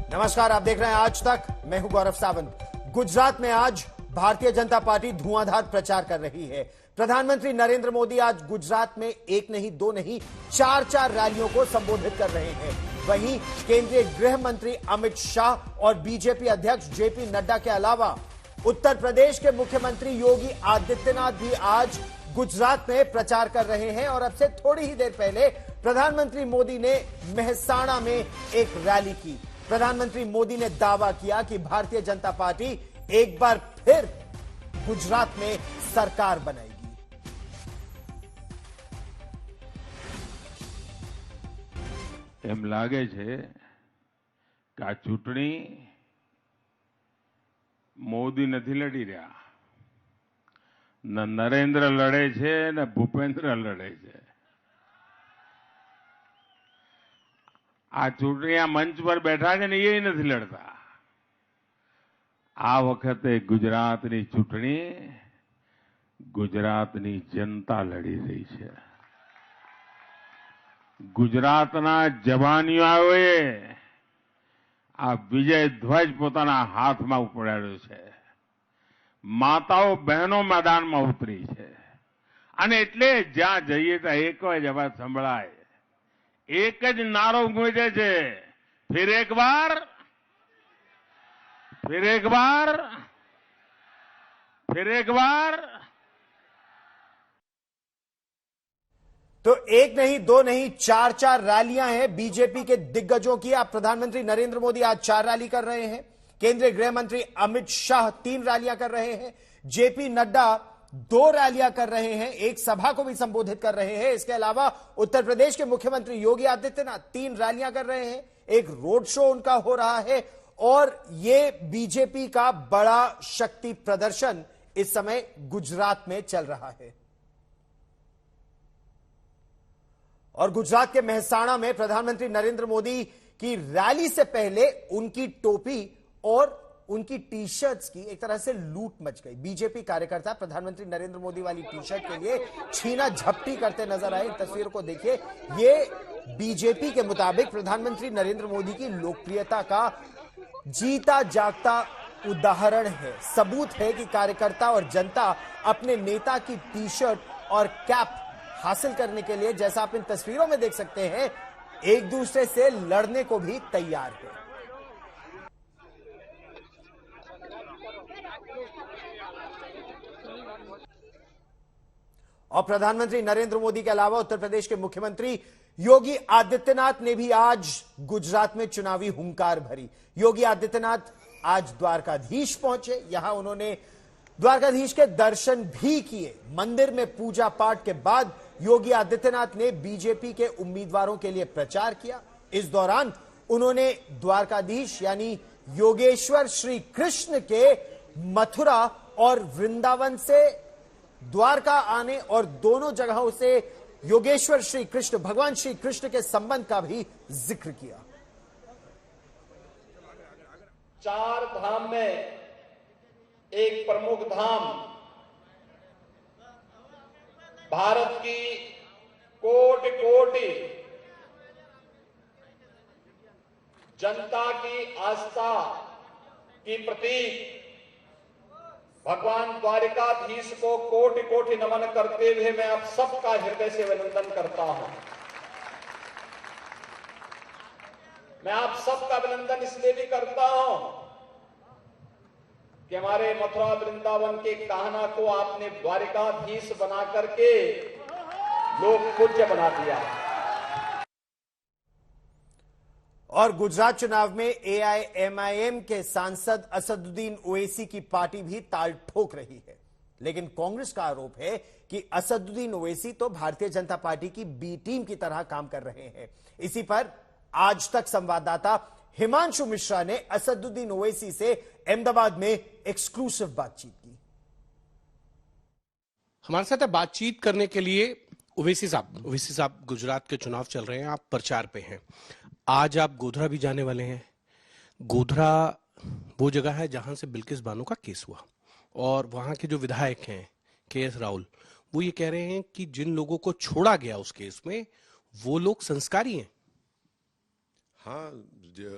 नमस्कार, आप देख रहे हैं आज तक। मैं हूं गौरव सावंत। गुजरात में आज भारतीय जनता पार्टी धुआंधार प्रचार कर रही है। प्रधानमंत्री नरेंद्र मोदी आज गुजरात में एक नहीं, दो नहीं, चार रैलियों को संबोधित कर रहे हैं। वहीं केंद्रीय गृह मंत्री अमित शाह और बीजेपी अध्यक्ष जेपी नड्डा के अलावा उत्तर प्रदेश के मुख्यमंत्री योगी आदित्यनाथ भी आज गुजरात में प्रचार कर रहे हैं। और अब से थोड़ी ही देर पहले प्रधानमंत्री मोदी ने मेहसाणा में एक रैली की। प्रधानमंत्री मोदी ने दावा किया कि भारतीय जनता पार्टी एक बार फिर गुजरात में सरकार बनाएगी। એમ લાગે છે કે આ ચૂંટણી મોદી નથી લડી રહ્યા, ન નરેન્દ્ર લડે છે ને ભૂપેન્દ્ર લડે છે। આ ચૂંટણી આ મંચ પર બેઠા છે ને એ નથી લડતા। આ વખતે ગુજરાતની ચૂંટણી ગુજરાતની जनता લડી રહી છે। ગુજરાતના જવાનીઓએ આ વિજય ધ્વજ પોતાના હાથમાં ઉપડાવ્યો છે। માતાઓ બહેનો મેદાનમાં ઉતરી છે અને એટલે જ્યાં જઈએ ત્યાં એક જ અવાજ સંભળાય, एक ज नारो गूंजे छे, फिर एक बार, फिर एक बार, फिर एक बार। तो एक नहीं, दो नहीं, चार रैलियां हैं बीजेपी के दिग्गजों की। आप प्रधानमंत्री नरेंद्र मोदी आज 4 रैली कर रहे हैं। केंद्रीय गृह मंत्री अमित शाह 3 रैलियां कर रहे हैं। जेपी नड्डा 2 रैलियां कर रहे हैं, एक सभा को भी संबोधित कर रहे हैं। इसके अलावा उत्तर प्रदेश के मुख्यमंत्री योगी आदित्यनाथ 3 रैलियां कर रहे हैं, एक रोड शो उनका हो रहा है। और ये बीजेपी का बड़ा शक्ति प्रदर्शन इस समय गुजरात में चल रहा है। और गुजरात के मेहसाणा में प्रधानमंत्री नरेंद्र मोदी की रैली से पहले उनकी टोपी और उनकी टी शर्ट्स की एक तरह से लूट मच गई। बीजेपी कार्यकर्ता प्रधानमंत्री नरेंद्र मोदी वाली टी शर्ट के लिए छीना झपटी करते नजर आए। तस्वीर को देखिए, ये बीजेपी के मुताबिक प्रधानमंत्री नरेंद्र मोदी की लोकप्रियता का जीता जागता उदाहरण है। सबूत है कि कार्यकर्ता और जनता अपने नेता की टी शर्ट और कैप हासिल करने के लिए, जैसा आप इन तस्वीरों में देख सकते हैं, एक दूसरे से लड़ने को भी तैयार है। और प्रधानमंत्री नरेंद्र मोदी के अलावा उत्तर प्रदेश के मुख्यमंत्री योगी आदित्यनाथ ने भी आज गुजरात में चुनावी हुंकार भरी। योगी आदित्यनाथ आज द्वारकाधीश पहुंचे। यहां उन्होंने द्वारकाधीश के दर्शन भी किए। मंदिर में पूजा पाठ के बाद योगी आदित्यनाथ ने बीजेपी के उम्मीदवारों के लिए प्रचार किया। इस दौरान उन्होंने द्वारकाधीश यानी योगेश्वर श्री कृष्ण के मथुरा और वृंदावन से द्वारका आने और दोनों जगहों से योगेश्वर श्री कृष्ण, भगवान श्री कृष्ण के संबंध का भी जिक्र किया। 4 धाम में एक प्रमुख धाम, भारत की कोटि कोटि जनता की आस्था की प्रतीक भगवान द्वारिकाधीश को कोटि कोटि नमन करते हुए मैं आप सबका हृदय से अभिनंदन करता हूं। मैं आप सबका अभिनंदन इसलिए भी करता हूं कि हमारे मथुरा वृंदावन के कान्हा को आपने द्वारिकाधीश बना करके लोक पूज्य बना दिया। और गुजरात चुनाव में एआईएमआईएम के सांसद असदुद्दीन ओवैसी की पार्टी भी ताल ठोक रही है। लेकिन कांग्रेस का आरोप है कि असदुद्दीन ओवैसी तो भारतीय जनता पार्टी की बी टीम की तरह काम कर रहे हैं। इसी पर आज तक संवाददाता हिमांशु मिश्रा ने असदुद्दीन ओवैसी से अहमदाबाद में एक्सक्लूसिव बातचीत की। हमारे साथ बातचीत करने के लिए ओवैसी साहब गुजरात के चुनाव चल रहे हैं, आप प्रचार पे हैं। आज आप गोधरा भी जाने वाले हैं। गोधरा वो जगह है जहां से बिल्किस बानो का केस हुआ और वहां के जो विधायक हैं के.एस. राहुल, वो ये कह रहे हैं कि जिन लोगों को छोड़ा गया उस केस में वो लोग संस्कारी हैं। हाँ,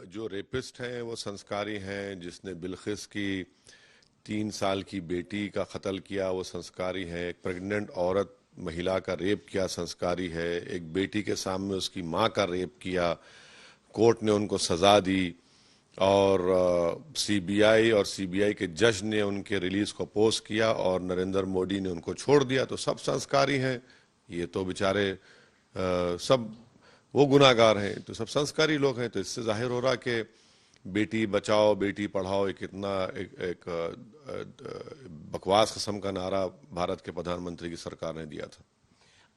जो रेपिस्ट हैं वो संस्कारी हैं। जिसने बिल्किस की 3 साल की बेटी का कत्ल किया वो संस्कारी है। एक प्रेग्नेंट औरत महिला का रेप किया संस्कारी है। एक बेटी के सामने उसकी माँ का रेप किया, कोर्ट ने उनको सजा दी और सीबीआई और सीबीआई के जज ने उनके रिलीज को अपोज किया और नरेंद्र मोदी ने उनको छोड़ दिया। तो सब संस्कारी हैं। ये तो बेचारे सब वो गुनाहगार हैं, तो सब संस्कारी लोग हैं। तो इससे जाहिर हो रहा कि बेटी बचाओ बेटी पढ़ाओ एक इतना एक बकवास किस्म का नारा भारत के प्रधानमंत्री की सरकार ने दिया था।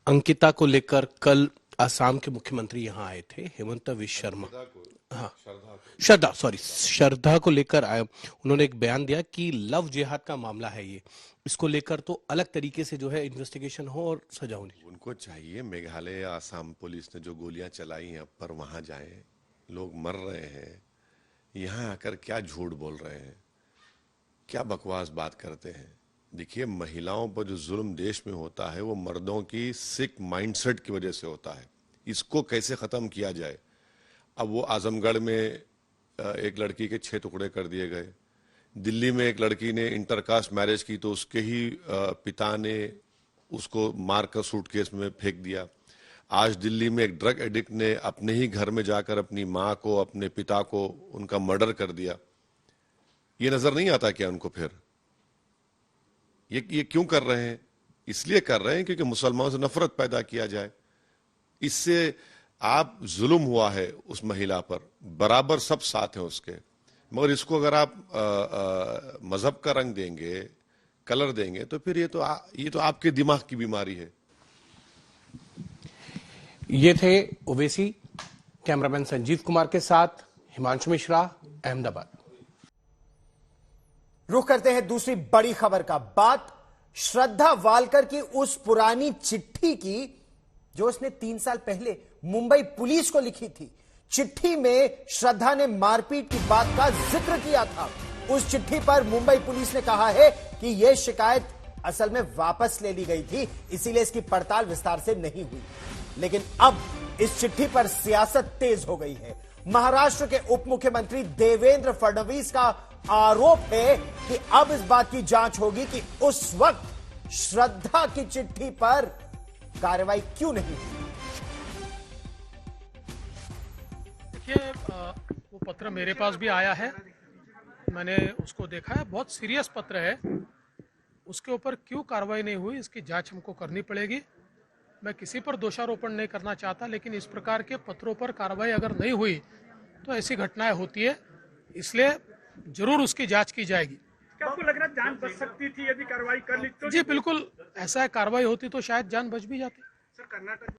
अंकिता को लेकर कल असम के मुख्यमंत्री यहाँ आए थे, हेमंत बिस्वा शर्मा। हाँ, श्रद्धा को लेकर आए। उन्होंने एक बयान दिया कि लव जिहाद का मामला है ये, इसको लेकर तो अलग तरीके से जो है इन्वेस्टिगेशन हो और सजा होनी। उनको चाहिए मेघालय या आसाम पुलिस ने जो गोलियां चलाई हैं पर वहां जाए, लोग मर रहे हैं, यहाँ आकर क्या झूठ बोल रहे हैं, क्या बकवास बात करते हैं। देखिए, महिलाओं पर जो जुल्म देश में होता है वो मर्दों की सिक माइंडसेट की वजह से होता है। इसको कैसे खत्म किया जाए। अब वो आजमगढ़ में एक लड़की के 6 टुकड़े कर दिए गए। दिल्ली में एक लड़की ने इंटरकास्ट मैरिज की तो उसके ही पिता ने उसको मारकर सूटकेस में फेंक दिया। आज दिल्ली में एक ड्रग एडिक्ट ने अपने ही घर में जाकर अपनी माँ को, अपने पिता को उनका मर्डर कर दिया। ये नजर नहीं आता क्या उनको? फिर ये क्यों कर रहे हैं? इसलिए कर रहे हैं क्योंकि मुसलमानों से नफरत पैदा किया जाए। इससे आप जुल्म हुआ है उस महिला पर, बराबर सब साथ हैं उसके, मगर इसको अगर आप मजहब का रंग देंगे, कलर देंगे, तो फिर ये तो आपके दिमाग की बीमारी है। ये थे ओवैसी। कैमरामैन संजीव कुमार के साथ हिमांशु मिश्रा, अहमदाबाद। रुख करते हैं दूसरी बड़ी खबर का। बात श्रद्धा वालकर की उस पुरानी चिट्ठी की जो उसने 3 साल पहले मुंबई पुलिस को लिखी थी। चिट्ठी में श्रद्धा ने मारपीट की बात का जिक्र किया था। उस चिट्ठी पर मुंबई पुलिस ने कहा है कि यह शिकायत असल में वापस ले ली गई थी, इसीलिए इसकी पड़ताल विस्तार से नहीं हुई। लेकिन अब इस चिट्ठी पर सियासत तेज हो गई है। महाराष्ट्र के उप मुख्यमंत्री देवेंद्र फडणवीस का आरोप है कि अब इस बात की जांच होगी कि उस वक्त श्रद्धा की चिट्ठी पर कार्रवाई क्यों नहीं हुई। देखिए, वो पत्र मेरे पास भी आया है, मैंने उसको देखा है। बहुत सीरियस पत्र है। उसके ऊपर क्यों कार्रवाई नहीं हुई, इसकी जांच हमको करनी पड़ेगी। मैं किसी पर दोषारोपण नहीं करना चाहता, लेकिन इस प्रकार के पत्रों पर कार्रवाई अगर नहीं हुई तो ऐसी घटनाएं होती है, इसलिए जरूर उसकी जांच की जाएगी। क्या आपको लग रहा है जान बच सकती थी यदि कार्रवाई कर ली तो? जी बिल्कुल, ऐसा कार्रवाई होती तो शायद जान बच भी जाती। सर, कर्नाटक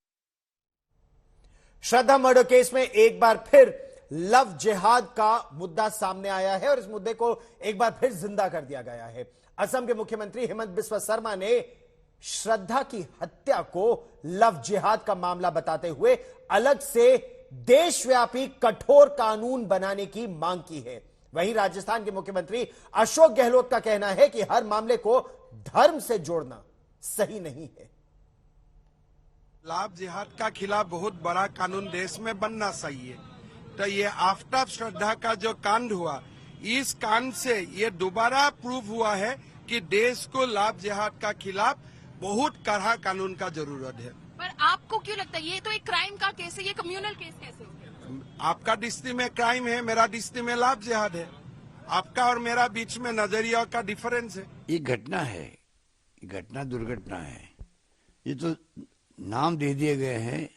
श्रद्धा मर्डर केस में एक बार फिर लव जिहाद का मुद्दा सामने आया है और इस मुद्दे को एक बार फिर जिंदा कर दिया गया है। असम के मुख्यमंत्री हेमंत बिस्वा शर्मा ने श्रद्धा की हत्या को लव जिहाद का मामला बताते हुए अलग से देशव्यापी कठोर कानून बनाने की मांग की है। वहीं राजस्थान के मुख्यमंत्री अशोक गहलोत का कहना है कि हर मामले को धर्म से जोड़ना सही नहीं है। लव जिहाद का खिलाफ बहुत बड़ा कानून देश में बनना चाहिए। तो ये आफ्टर श्रद्धा का जो कांड हुआ, इस कांड से ये दोबारा प्रूव हुआ है कि देश को लव जिहाद का खिलाफ बहुत कड़ा कानून का जरूरत है। पर आपको क्यों लगता है ये तो एक क्राइम का केस है, ये कम्युनल केस कैसे हो गया? आपका डिस्ट्रिक्ट में क्राइम है, मेरा डिस्ट्रिक्ट में लव जिहाद है। आपका और मेरा बीच में नजरिया का डिफरेंस है। ये घटना है, ये घटना दुर्घटना है। ये तो नाम दे दिए गए हैं,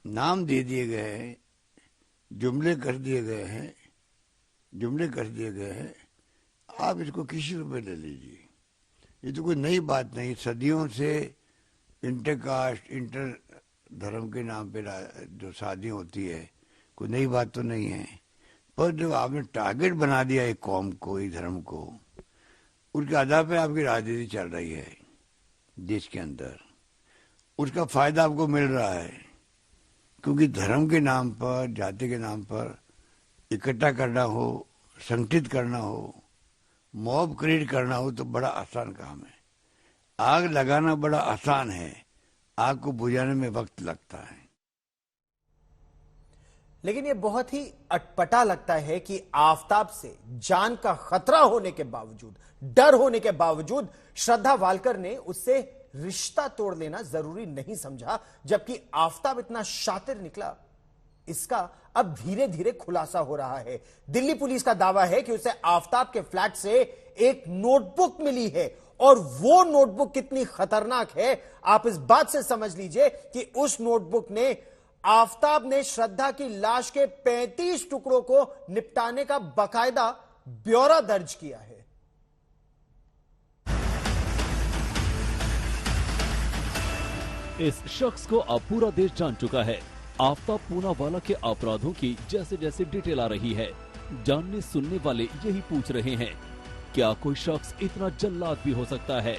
नाम दे दिए गए हैं, जुमले कर दिए गए हैं, जुमले कर दिए गए हैं। आप इसको किसी रूप में ले लीजिए, ये तो कोई नई बात नहीं। सदियों से इंटरकास्ट, इंटर धर्म के नाम पे जो शादी होती है, कोई नई बात तो नहीं है। पर जब आपने टारगेट बना दिया एक कौम को, एक धर्म को, उसके आधार पे आपकी राजनीति चल रही है देश के अंदर, उसका फायदा आपको मिल रहा है। क्योंकि धर्म के नाम पर, जाति के नाम पर इकट्ठा करना हो, संगठित करना हो, मॉब क्रिएट करना हो तो बड़ा आसान काम है। आग लगाना बड़ा आसान है, आग को बुझाने में वक्त लगता है। लेकिन यह बहुत ही अटपटा लगता है कि आफताब से जान का खतरा होने के बावजूद, डर होने के बावजूद श्रद्धा वालकर ने उससे रिश्ता तोड़ लेना जरूरी नहीं समझा, जबकि आफताब इतना शातिर निकला, इसका अब धीरे धीरे खुलासा हो रहा है। दिल्ली पुलिस का दावा है कि उसे आफताब के फ्लैट से एक नोटबुक मिली है, और वो नोटबुक कितनी खतरनाक है आप इस बात से समझ लीजिए कि उस नोटबुक ने आफताब ने श्रद्धा की लाश के 35 टुकड़ों को निपटाने का बाकायदा ब्यौरा दर्ज किया है। इस शख्स को अब पूरा देश जान चुका है। आफताब पूनावाला के अपराधों की जैसे जैसे डिटेल आ रही है, जानने सुनने वाले यही पूछ रहे हैं, क्या कोई शख्स इतना जल्लाद भी हो सकता है?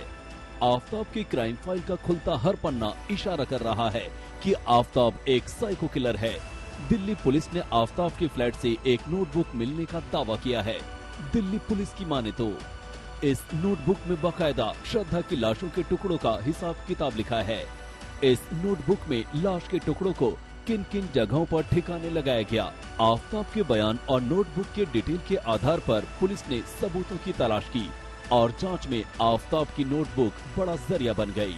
आफताब की क्राइम फाइल का खुलता हर पन्ना इशारा कर रहा है कि आफताब एक साइको किलर है। दिल्ली पुलिस ने आफताब के फ्लैट से एक नोटबुक मिलने का दावा किया है। दिल्ली पुलिस की माने तो इस नोटबुक में बाकायदा श्रद्धा की लाशों के टुकड़ों का हिसाब किताब लिखा है। इस नोटबुक में लाश के टुकड़ों को किन किन जगहों पर ठिकाने लगाया गया। आफताब के बयान और नोटबुक के डिटेल के आधार पर पुलिस ने सबूतों की तलाश की और जांच में आफताब की नोटबुक बड़ा जरिया बन गई।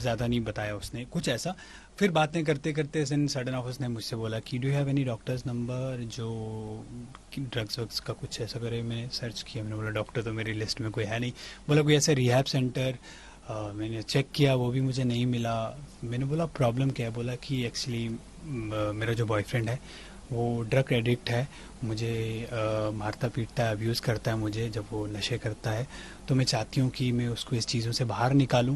ज्यादा नहीं बताया उसने कुछ ऐसा। फिर बातें करते करते सडन ऑफ उसने मुझसे बोला कि do you have any doctors number जो ड्रग्स वग्स का कुछ ऐसा करे। मैंने सर्च किया, मैंने बोला डॉक्टर तो मेरी लिस्ट में कोई है नहीं। बोला कोई ऐसा रिहैब सेंटर। मैंने चेक किया, वो भी मुझे नहीं मिला। मैंने बोला प्रॉब्लम क्या है? बोला कि एक्चुअली मेरा जो बॉयफ्रेंड है वो ड्रग एडिक्ट है, मुझे मारता पीटता है, अब्यूज़ करता है मुझे जब वो नशे करता है, तो मैं चाहती हूँ कि मैं उसको इस चीज़ों से बाहर निकालूं।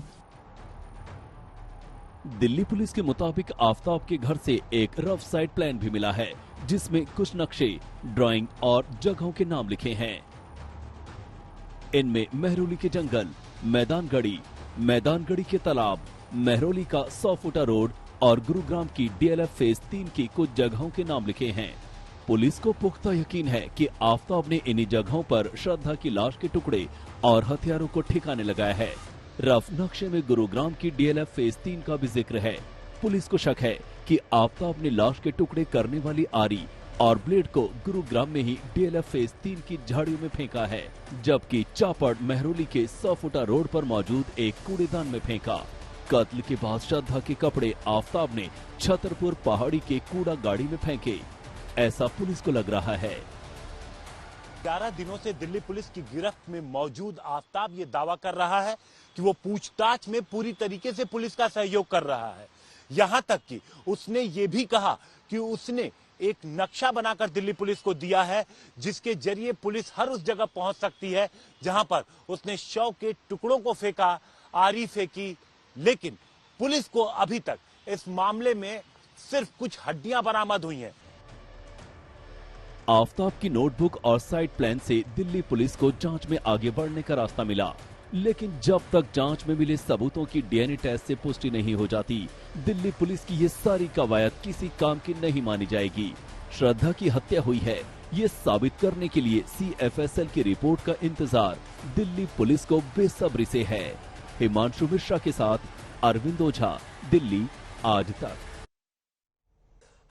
दिल्ली पुलिस के मुताबिक आफताब के घर से एक रफ साइड प्लान भी मिला है, जिसमें कुछ नक्शे, ड्राइंग और जगहों के नाम लिखे हैं। इनमें मेहरौली के जंगल, मैदानगढ़ी के तालाब, मेहरौली का 100 फुटा रोड और गुरुग्राम की डीएलएफ फेज 3 की कुछ जगहों के नाम लिखे हैं। पुलिस को पुख्ता यकीन है कि आफताब ने इन्हीं जगहों पर श्रद्धा की लाश के टुकड़े और हथियारों को ठिकाने लगाया है। रफ नक्शे में गुरुग्राम की डीएलएफ फेज 3 का भी जिक्र है। पुलिस को शक है कि आफताब ने लाश के टुकड़े करने वाली आरी और ब्लेड को गुरुग्राम में ही डीएलएफ फेज 3 की झाड़ियों में फेंका है, जबकि चापड़ मेहरौली के 100 फुटा रोड पर मौजूद एक कूड़ेदान में फेंका। कत्ल के बाद श्रद्धा के कपड़े आफताब ने छतरपुर पहाड़ी के कूड़ा गाड़ी में फेंके, ऐसा पुलिस को लग रहा है। 11 दिनों से दिल्ली पुलिस की गिरफ्त में मौजूद आफताब ये दावा कर रहा है कि वो पूछताछ में पूरी तरीके से पुलिस का सहयोग कर रहा है। यहां तक कि उसने ये भी कहा कि उसने एक नक्शा बनाकर दिल्ली पुलिस को दिया है, जिसके जरिए पुलिस हर उस जगह पहुंच सकती है जहां पर उसने शव के टुकड़ों को फेंका, आरी फेंकी। लेकिन पुलिस को अभी तक इस मामले में सिर्फ कुछ हड्डियां बरामद हुई हैं। आफताब की नोटबुक और साइड प्लान से दिल्ली पुलिस को जांच में आगे बढ़ने का रास्ता मिला, लेकिन जब तक जांच में मिले सबूतों की डीएनए टेस्ट से पुष्टि नहीं हो जाती, दिल्ली पुलिस की ये सारी कवायद किसी काम की नहीं मानी जाएगी। श्रद्धा की हत्या हुई है, ये साबित करने के लिए सीएफएसएल की रिपोर्ट का इंतजार दिल्ली पुलिस को बेसब्री से है। हिमांशु मिश्रा के साथ अरविंद ओझा, दिल्ली आज तक।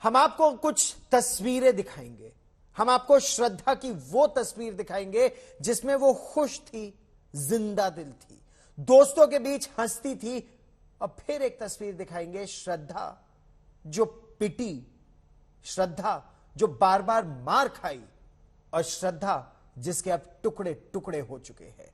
हम आपको कुछ तस्वीरें दिखाएंगे। हम आपको श्रद्धा की वो तस्वीर दिखाएंगे जिसमें वो खुश थी, जिंदा दिल थी, दोस्तों के बीच हंसती थी, और फिर एक तस्वीर दिखाएंगे श्रद्धा जो पिटी, श्रद्धा जो बार बार मार खाई, और श्रद्धा जिसके अब टुकड़े टुकड़े हो चुके हैं।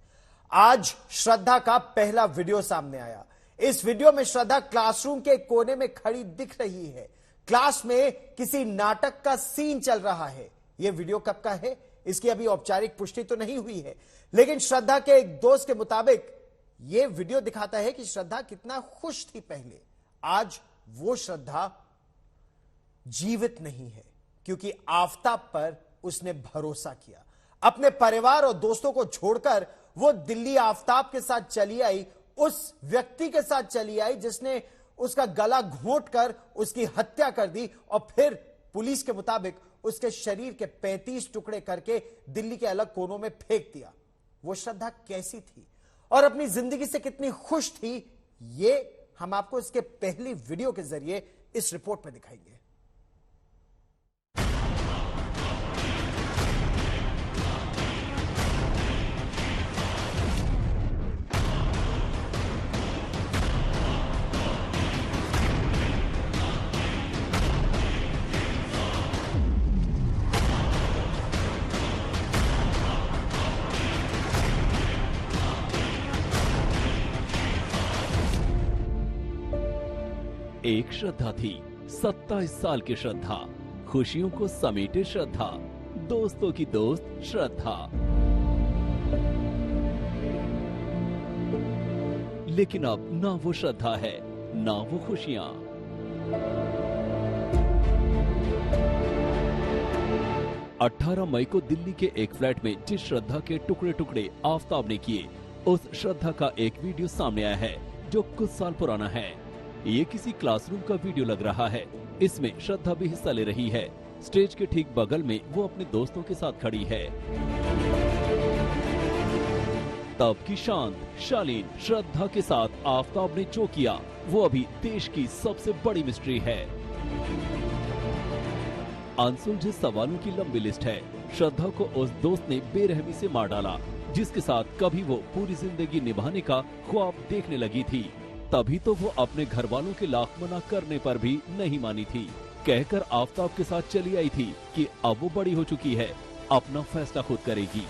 आज श्रद्धा का पहला वीडियो सामने आया। इस वीडियो में श्रद्धा क्लासरूम के कोने में खड़ी दिख रही है। क्लास में किसी नाटक का सीन चल रहा है। यह वीडियो कब का है इसकी अभी औपचारिक पुष्टि तो नहीं हुई है, लेकिन श्रद्धा के एक दोस्त के मुताबिक यह वीडियो दिखाता है कि श्रद्धा कितना खुश थी पहले। आज वो श्रद्धा जीवित नहीं है, क्योंकि आफताब पर उसने भरोसा किया। अपने परिवार और दोस्तों को छोड़कर वो दिल्ली आफताब के साथ चली आई, उस व्यक्ति के साथ चली आई जिसने उसका गला घोंट कर उसकी हत्या कर दी, और फिर पुलिस के मुताबिक उसके शरीर के 35 टुकड़े करके दिल्ली के अलग कोनों में फेंक दिया। वो श्रद्धा कैसी थी और अपनी जिंदगी से कितनी खुश थी, ये हम आपको इसके पहली वीडियो के जरिए इस रिपोर्ट में दिखाएंगे। एक श्रद्धा थी, 27 साल की श्रद्धा, खुशियों को समेटे श्रद्धा, दोस्तों की दोस्त श्रद्धा। लेकिन अब ना वो श्रद्धा है, ना वो खुशियां। अठारह मई को दिल्ली के एक फ्लैट में जिस श्रद्धा के टुकड़े टुकड़े आफताब ने किए, उस श्रद्धा का एक वीडियो सामने आया है जो कुछ साल पुराना है। ये किसी क्लासरूम का वीडियो लग रहा है। इसमें श्रद्धा भी हिस्सा ले रही है। स्टेज के ठीक बगल में वो अपने दोस्तों के साथ खड़ी है। तब की शांत शालीन श्रद्धा के साथ आफताब ने जो किया वो अभी देश की सबसे बड़ी मिस्ट्री है। अनसुलझे सवालों की लंबी लिस्ट है। श्रद्धा को उस दोस्त ने बेरहमी से मार डाला जिसके साथ कभी वो पूरी जिंदगी निभाने का ख्वाब देखने लगी थी। तभी तो वो अपने घर वालों के लाख मना करने पर भी नहीं मानी थी। कहकर आफताब के साथ चली आई थी कि अब वो बड़ी हो चुकी है, अपना फैसला खुद करेगी।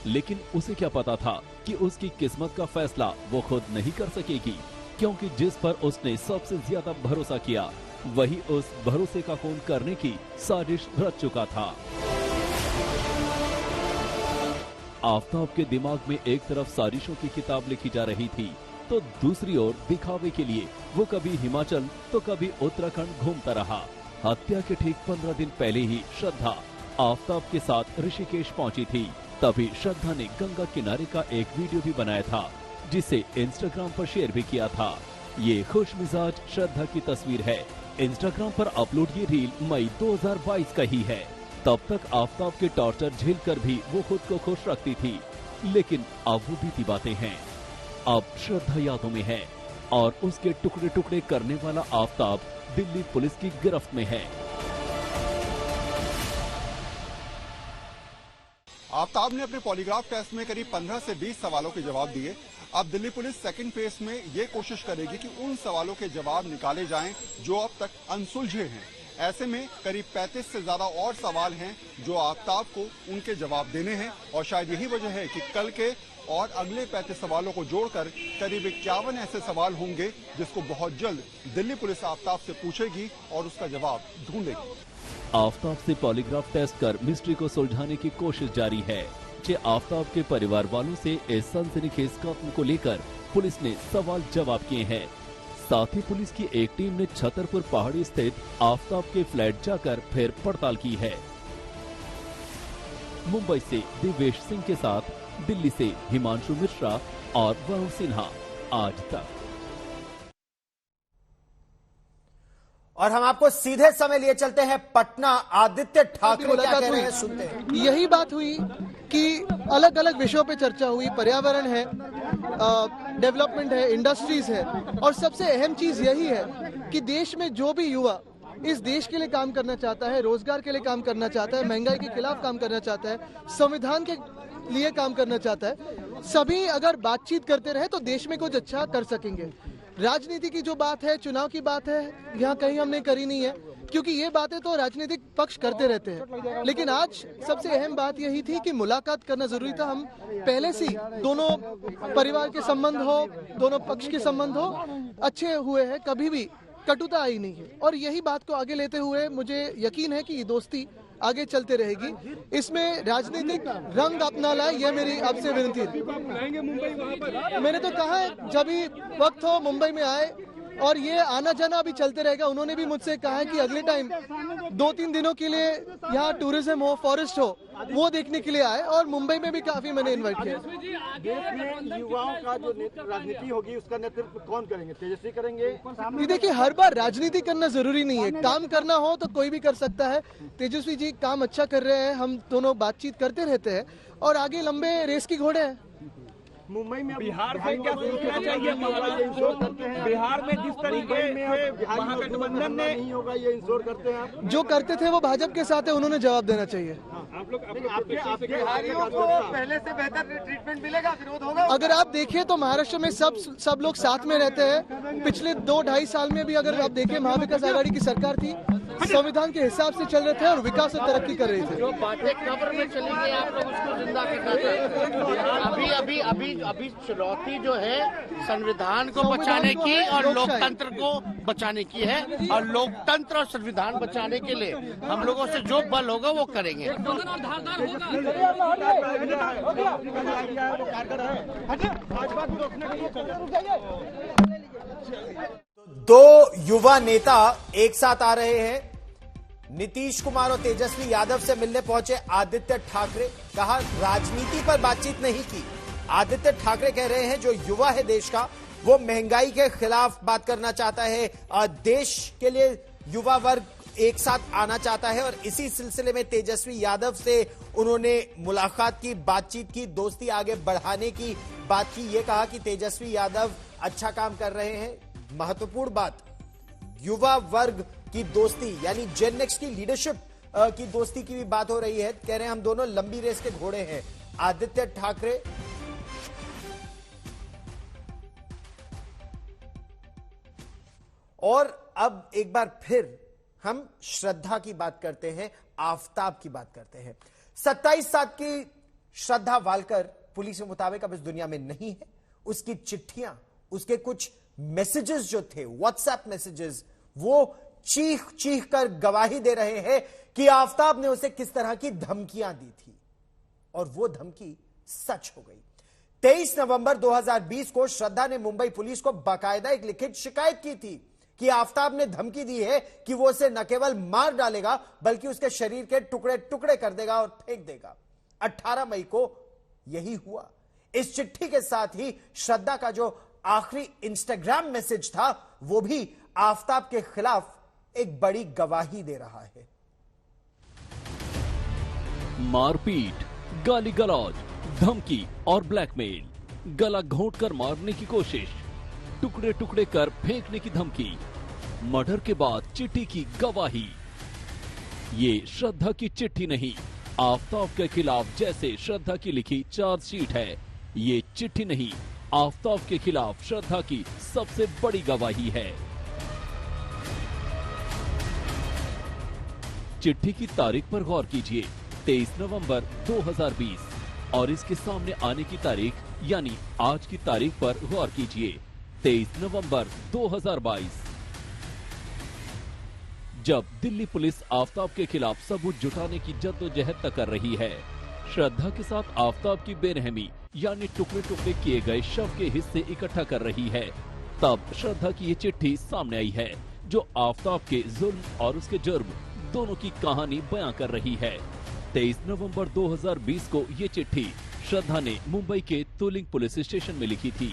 लेकिन उसे क्या पता था कि उसकी किस्मत का फैसला वो खुद नहीं कर सकेगी, क्योंकि जिस पर उसने सबसे ज्यादा भरोसा किया वही उस भरोसे का खून करने की साजिश रच चुका था। आफताब के दिमाग में एक तरफ साजिशों की किताब लिखी जा रही थी, तो दूसरी ओर दिखावे के लिए वो कभी हिमाचल तो कभी उत्तराखंड घूमता रहा। हत्या के ठीक 15 दिन पहले ही श्रद्धा आफताब के साथ ऋषिकेश पहुंची थी। तभी श्रद्धा ने गंगा किनारे का एक वीडियो भी बनाया था, जिसे इंस्टाग्राम पर शेयर भी किया था। ये खुशमिजाज श्रद्धा की तस्वीर है। इंस्टाग्राम पर अपलोड ये रील मई 2022 का ही है। तब तक आफताब के टॉर्चर झेलकर भी वो खुद को खुश रखती थी। लेकिन अब वो बीती बातें हैं। अब श्रद्धा यादों में है और उसके टुकड़े टुकड़े करने वाला आफताब दिल्ली पुलिस की गिरफ्त में है। आफताब ने अपने पॉलीग्राफ टेस्ट में करीब 15 से 20 सवालों के जवाब दिए। अब दिल्ली पुलिस सेकंड फेज में ये कोशिश करेगी कि उन सवालों के जवाब निकाले जाएं जो अब तक अनसुलझे हैं। ऐसे में करीब 35 से ज्यादा और सवाल हैं जो आफताब को उनके जवाब देने हैं, और शायद यही वजह है कि कल के और अगले 35 सवालों को जोड़कर करीब 51 ऐसे सवाल होंगे जिसको बहुत जल्द दिल्ली पुलिस आफताब से पूछेगी और उसका जवाब ढूंढेगी। आफताब से पॉलीग्राफ टेस्ट कर मिस्ट्री को सुलझाने की कोशिश जारी है। आफताब के परिवार वालों से इस सनसनीखेज कत्ल को लेकर पुलिस ने सवाल जवाब किए हैं। साथ ही पुलिस की एक टीम ने छतरपुर पहाड़ी स्थित आफताब के फ्लैट जाकर फिर पड़ताल की है। मुंबई से दिवेश सिंह के साथ दिल्ली से हिमांशु मिश्रा और वरुण सिन्हा, आज तक। और हम आपको सीधे समय लिए चलते हैं पटना। आदित्य ठाकरे क्या कह रहे हैं, सुनते हैं। यही बात हुई कि अलग अलग विषयों पे चर्चा हुई। पर्यावरण है, डेवलपमेंट है, इंडस्ट्रीज है, और सबसे अहम चीज यही है कि देश में जो भी युवा इस देश के लिए काम करना चाहता है, रोजगार के लिए काम करना चाहता है, महंगाई के खिलाफ काम करना चाहता है, संविधान के लिए काम करना चाहता है, सभी अगर बातचीत करते रहे तो देश में कुछ अच्छा कर सकेंगे। राजनीति की जो बात है, चुनाव की बात है, यहाँ कहीं हमने करी नहीं है, क्योंकि ये बातें तो राजनीतिक पक्ष करते रहते हैं। लेकिन आज सबसे अहम बात यही थी कि मुलाकात करना जरूरी था। हम पहले से दोनों परिवार के संबंध हो, दोनों पक्ष के संबंध हो, अच्छे हुए हैं, कभी भी कटुता आई नहीं है। और यही बात को आगे लेते हुए मुझे यकीन है कि ये दोस्ती आगे चलते रहेगी। इसमें राजनीतिक रंग अपना लाए, यह मेरी आपसे विनती है। मैंने तो कहा है जब भी वक्त हो मुंबई में आए, और ये आना जाना अभी चलते रहेगा। उन्होंने भी मुझसे कहा है कि अगले टाइम 2-3 दिनों के लिए यहाँ टूरिज्म हो, फॉरेस्ट हो, वो देखने के लिए आए। और मुंबई में भी काफी मैंने इनवाइट किया। देश में युवाओं का जो राजनीति होगी उसका नेतृत्व कौन करेंगे? तेजस्वी करेंगे? ये देखिए, हर बार राजनीति करना जरूरी नहीं है। काम करना हो तो कोई भी कर सकता है। तेजस्वी जी काम अच्छा कर रहे हैं, हम दोनों बातचीत करते रहते हैं, और आगे लंबे रेस की घोड़े हैं। मुंबई में बिहार में क्या सोचना चाहिए? बिहार में जिस तरीके से महागठबंधन ने नहीं होगा, ये इंश्योर करते हैं आप? जो करते थे वो भाजपा के साथ है, उन्होंने जवाब देना चाहिए। आप लोग आपके बिहारियों को पहले से बेहतर ट्रीटमेंट मिलेगा, विरोध होगा? अगर आप देखें तो महाराष्ट्र में सब लोग साथ में रहते हैं। पिछले 2-2.5 साल में भी अगर आप देखें महाविकास आघाड़ी की सरकार थी, संविधान के हिसाब से चल रहे थे और विकास और तरक्की कर रहे थे। जो बातें कब्र में चली गई आप लोग उसको जिंदा करना चाहते हैं। अभी चुनौती जो है संविधान को बचाने की और लोकतंत्र को बचाने की है, और लोकतंत्र और संविधान बचाने के लिए हम लोगों से जो बल होगा वो करेंगे। दो युवा नेता एक साथ आ रहे हैं। नीतीश कुमार और तेजस्वी यादव से मिलने पहुंचे आदित्य ठाकरे। कहा राजनीति पर बातचीत नहीं की। आदित्य ठाकरे कह रहे हैं जो युवा है देश का, वो महंगाई के खिलाफ बात करना चाहता है और देश के लिए युवा वर्ग एक साथ आना चाहता है। और इसी सिलसिले में तेजस्वी यादव से उन्होंने मुलाकात की, बातचीत की, दोस्ती आगे बढ़ाने की बात की। ये कहा कि तेजस्वी यादव अच्छा काम कर रहे हैं। महत्वपूर्ण बात, युवा वर्ग की दोस्ती यानी जेन नेक्स्ट की लीडरशिप की दोस्ती की भी बात हो रही है। कह रहे हैं हम दोनों लंबी रेस के घोड़े हैं। आदित्य ठाकरे और अब एक बार फिर हम श्रद्धा की बात करते हैं, आफताब की बात करते हैं। 27 साल की श्रद्धा वालकर पुलिस के मुताबिक अब इस दुनिया में नहीं है। उसकी चिट्ठियां, उसके कुछ मैसेजेस जो थे, व्हाट्सएप मैसेजेस, वो चीख चीख कर गवाही दे रहे हैं कि आफताब ने उसे किस तरह की धमकियां दी थी, और वो धमकी सच हो गई। 23 नवंबर 2020 को श्रद्धा ने मुंबई पुलिस को बाकायदा एक लिखित शिकायत की थी कि आफताब ने धमकी दी है कि वो उसे न केवल मार डालेगा बल्कि उसके शरीर के टुकड़े टुकड़े कर देगा और फेंक देगा। 18 मई को यही हुआ। इस चिट्ठी के साथ ही श्रद्धा का जो आखिरी इंस्टाग्राम मैसेज था वो भी आफताब के खिलाफ एक बड़ी गवाही दे रहा है। मारपीट, गाली गलौज, धमकी और ब्लैकमेल, गला घोंटकर मारने की कोशिश, टुकड़े टुकड़े कर फेंकने की धमकी, मर्डर के बाद चिट्ठी की गवाही। ये श्रद्धा की चिट्ठी नहीं, आफताब के खिलाफ जैसे श्रद्धा की लिखी चार्जशीट है। ये चिट्ठी नहीं, आफताब के खिलाफ श्रद्धा की सबसे बड़ी गवाही है। चिट्ठी की तारीख पर गौर कीजिए, 23 नवंबर 2020, और इसके सामने आने की तारीख यानी आज की तारीख पर गौर कीजिए, 23 नवंबर 2022। जब दिल्ली पुलिस आफताब के खिलाफ सबूत जुटाने की जद्दोजहद कर रही है, श्रद्धा के साथ आफताब की बेरहमी यानी टुकड़े टुकड़े किए गए शव के हिस्से इकट्ठा कर रही है, तब श्रद्धा की ये चिट्ठी सामने आई है जो आफताब के जुल्म और उसके जुर्म दोनों की कहानी बयां कर रही है। 23 नवंबर 2020 को ये चिट्ठी श्रद्धा ने मुंबई के तुलिंग पुलिस स्टेशन में लिखी थी।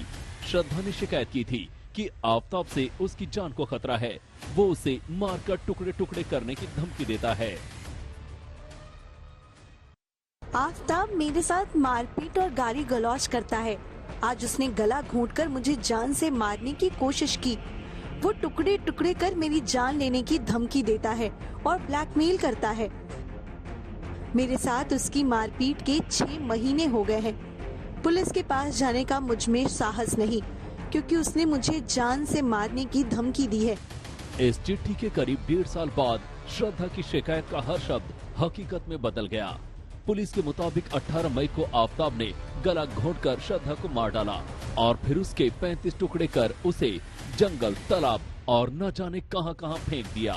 श्रद्धा ने शिकायत की थी कि आफताब से उसकी जान को खतरा है, वो उसे मारकर टुकड़े टुकड़े करने की धमकी देता है। आफताब मेरे साथ मारपीट और गाली गलौज करता है। आज उसने गला घोंटकर मुझे जान से मारने की कोशिश की। वो टुकड़े टुकड़े कर मेरी जान लेने की धमकी देता है और ब्लैकमेल करता है। मेरे साथ उसकी मारपीट के 6 महीने हो गए हैं। पुलिस के पास जाने का मुझ में साहस नहीं, क्योंकि उसने मुझे जान से मारने की धमकी दी है। इस चिट्ठी के करीब 1.5 साल बाद श्रद्धा की शिकायत का हर शब्द हकीकत में बदल गया। पुलिस के मुताबिक 18 मई को आफताब ने गला घोंटकर श्रद्धा को मार डाला और फिर उसके 35 टुकड़े कर उसे जंगल, तालाब और न जाने कहां-कहां फेंक दिया।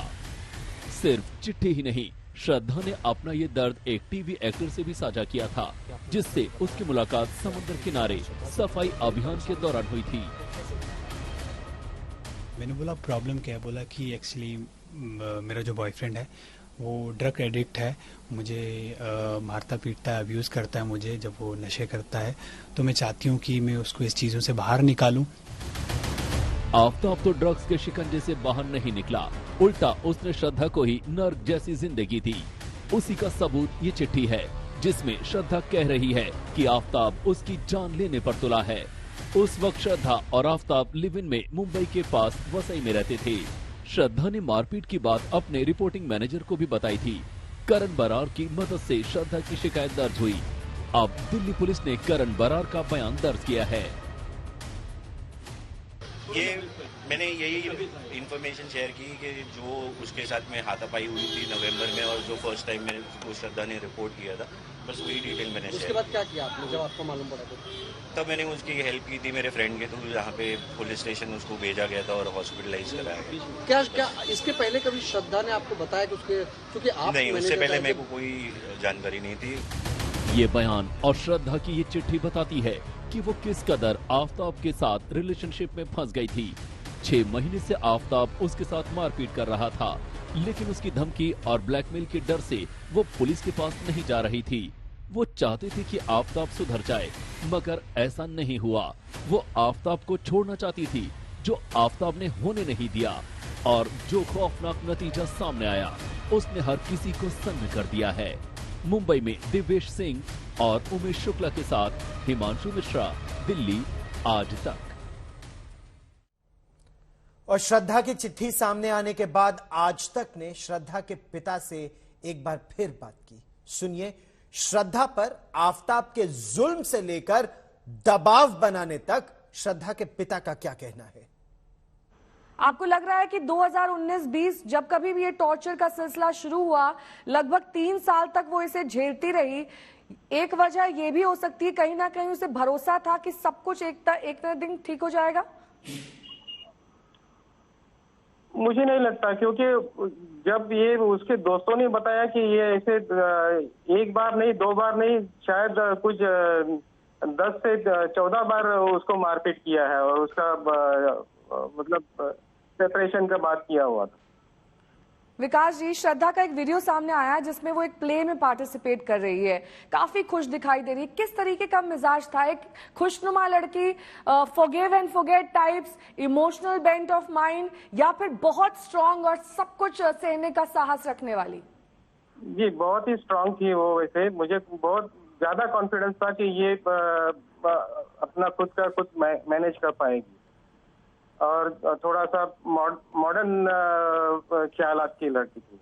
सिर्फ चिट्ठी ही नहीं, श्रद्धा ने अपना ये दर्द एक टीवी एक्टर से भी साझा किया था, जिससे उसकी मुलाकात समुद्र किनारे सफाई अभियान के दौरान हुई थी। मैंने बोला प्रॉब्लम क्या है, बोला कि एक्चुअली मेरा जो बॉयफ्रेंड है वो ड्रग एडिक्ट है, मुझे मारता पीटता है, अब्यूज़ करता है मुझे जब वो नशे करता है, तो मैं चाहती हूँ कि मैं उसको इस चीज़ों से बाहर निकालूं। आफताब तो ड्रग्स के शिकंजे से बाहर नहीं निकला, उल्टा उसने श्रद्धा को ही नर्क जैसी जिंदगी दी। उसी का सबूत ये चिट्ठी है जिसमें श्रद्धा कह रही है कि आफताब उसकी जान लेने पर तुला है। उस वक्त श्रद्धा और आफताब लिव इन में मुंबई के पास वसई में रहते थे। श्रद्धा ने मारपीट की बात अपने रिपोर्टिंग मैनेजर को भी बताई थी। करण बरार की मदद से श्रद्धा की शिकायत दर्ज हुई। अब दिल्ली पुलिस ने करण बरार का बयान दर्ज किया है। ये मैंने यही इन्फॉर्मेशन शेयर की कि जो उसके साथ में हाथापाई हुई थी नवंबर में और जो फर्स्ट टाइम मैंने उसको श्रद्धा ने रिपोर्ट किया था, बस वही डिटेल मैंने शेयर। उसके बाद क्या किया आपने जब आपको मालूम पड़ा तो? तब मैंने उसकी हेल्प की थी मेरे फ्रेंड के थ्रू, जहाँ पे पुलिस स्टेशन उसको भेजा गया था और हॉस्पिटलाइज कराया गया। क्या इसके पहले कभी श्रद्धा ने आपको बताया कि उसके, क्योंकि आप नहीं, उससे पहले मेरे को कोई जानकारी नहीं थी। ये बयान और श्रद्धा की ये चिट्ठी बताती है कि वो किस कदर आफताब के साथ रिलेशनशिप में फंस गई थी। 6 महीने से आफताब उसके साथ मारपीट कर रहा था, लेकिन उसकी धमकी और ब्लैकमेल के डर से वो पुलिस के पास नहीं जा रही थी। वो चाहते थे कि आफताब सुधर जाए, मगर ऐसा नहीं हुआ। वो आफताब को छोड़ना चाहती थी, जो आफताब ने होने नहीं दिया, और जो खौफनाक नतीजा सामने आया उसने हर किसी को सन्न कर दिया है। मुंबई में दिव्येश सिंह और उमेश शुक्ला के साथ हिमांशु मिश्रा, दिल्ली आज तक। और श्रद्धा की चिट्ठी सामने आने के बाद आज तक ने श्रद्धा के पिता से एक बार फिर बात की। सुनिए श्रद्धा पर आफताब के जुल्म से लेकर दबाव बनाने तक श्रद्धा के पिता का क्या कहना है। आपको लग रहा है कि 2019-20 जब कभी भी ये टॉर्चर का सिलसिला शुरू हुआ, लगभग 3 साल तक वो इसे झेलती रही। एक वजह ये भी हो सकती है कहीं ना कहीं उसे भरोसा था कि सब कुछ एक ना दिन ठीक हो जाएगा। मुझे नहीं लगता, क्योंकि जब ये उसके दोस्तों ने बताया कि ये ऐसे एक बार नहीं 2 बार नहीं, शायद कुछ 10 से 14 बार उसको मारपीट किया है और उसका मतलब सेपरेशन का बात किया हुआ था। विकास जी, श्रद्धा का एक वीडियो सामने आया है जिसमें वो एक प्ले में पार्टिसिपेट कर रही है, काफी खुश दिखाई दे रही है। किस तरीके का मिजाज था? एक खुशनुमा लड़की, forgive and forget types, emotional bent of mind, या फिर बहुत स्ट्रांग और सब कुछ सहने का साहस रखने वाली? जी, बहुत ही स्ट्रांग थी वो। वैसे मुझे बहुत ज्यादा कॉन्फिडेंस था कि ये अपना खुद का कुछ मैनेज कर पाएगी और थोड़ा सा मॉडर्न ख्यालात की लड़की थी।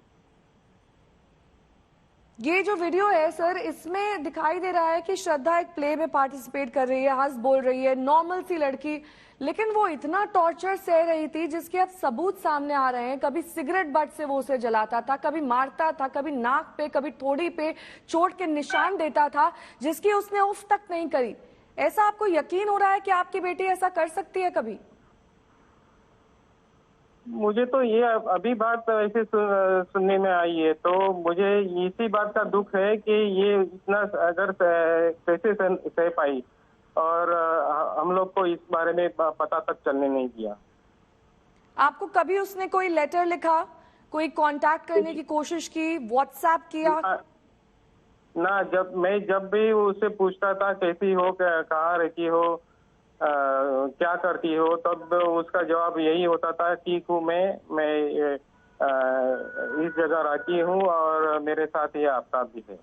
ये जो वीडियो है सर, इसमें दिखाई दे रहा है कि श्रद्धा एक प्ले में पार्टिसिपेट कर रही है, हंस बोल रही है, नॉर्मल सी लड़की, लेकिन वो इतना टॉर्चर सह रही थी जिसके अब सबूत सामने आ रहे हैं। कभी सिगरेट बट से वो उसे जलाता था, कभी मारता था, कभी नाक पे, कभी थोड़ी पे चोट के निशान देता था, जिसकी उसने उफ तक नहीं करी। ऐसा आपको यकीन हो रहा है कि आपकी बेटी ऐसा कर सकती है कभी? मुझे तो ये अभी बात ऐसे सुनने में आई है, तो मुझे इसी बात का दुख है कि ये इतना अगर कैसे सह पाई और हम लोग को इस बारे में पता तक चलने नहीं दिया। आपको कभी उसने कोई लेटर लिखा, कोई कांटेक्ट करने की कोशिश की, व्हाट्सएप किया? ना, जब भी उससे पूछता था कैसी हो, कहाँ रहती हो, क्या करती हो, तब उसका जवाब यही होता था, ठीक हूँ मैं इस जगह रहती हूँ और मेरे साथ ये आफताब भी है।